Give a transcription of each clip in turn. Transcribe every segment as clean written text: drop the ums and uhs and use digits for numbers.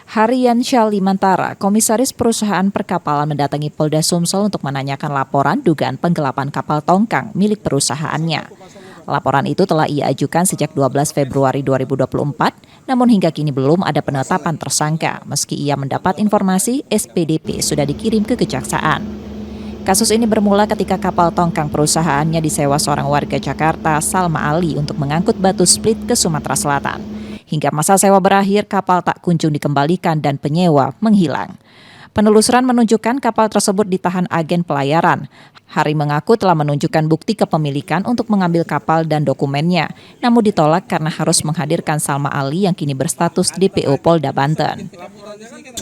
Harian Syalimantara, komisaris perusahaan perkapalan mendatangi Polda Sumsel untuk menanyakan laporan dugaan penggelapan kapal tongkang milik perusahaannya. Laporan itu telah ia ajukan sejak 12 Februari 2024, namun hingga kini belum ada penetapan tersangka, meski ia mendapat informasi SPDP sudah dikirim ke Kejaksaan. Kasus ini bermula ketika kapal tongkang perusahaannya disewa seorang warga Jakarta, Salma Ali, untuk mengangkut batu split ke Sumatera Selatan. Hingga masa sewa berakhir, kapal tak kunjung dikembalikan dan penyewa menghilang. Penelusuran menunjukkan kapal tersebut ditahan agen pelayaran. Hari mengaku telah menunjukkan bukti kepemilikan untuk mengambil kapal dan dokumennya, namun ditolak karena harus menghadirkan Salma Ali yang kini berstatus DPO Polda Banten.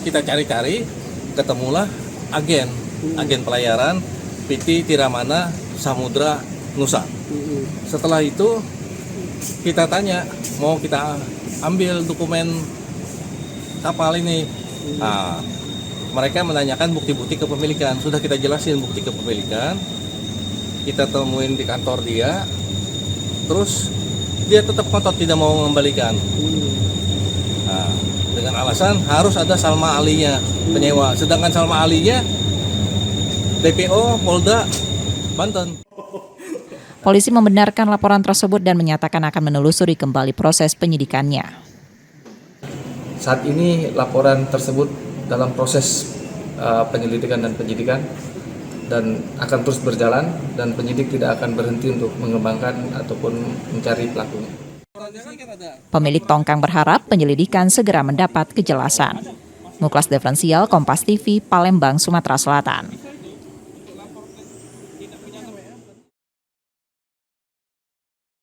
Kita cari-cari, ketemulah agen pelayaran PT Tiramana Samudra Nusa. Setelah itu kita tanya, mau kita ambil dokumen kapal ini. Nah, mereka menanyakan bukti-bukti kepemilikan. Sudah kita jelasin bukti kepemilikan. Kita temuin di kantor dia. Terus dia tetap ngotot tidak mau mengembalikan. Nah, dengan alasan harus ada Salma Alinya penyewa. Sedangkan Salma Alinya DPO Polda Banten. Polisi membenarkan laporan tersebut dan menyatakan akan menelusuri kembali proses penyidikannya. Saat ini laporan tersebut dalam proses penyelidikan dan penyidikan dan akan terus berjalan, dan penyidik tidak akan berhenti untuk mengembangkan ataupun mencari pelakunya. Pemilik tongkang berharap penyelidikan segera mendapat kejelasan. Muklas Diferensial, Kompas TV, Palembang, Sumatera Selatan.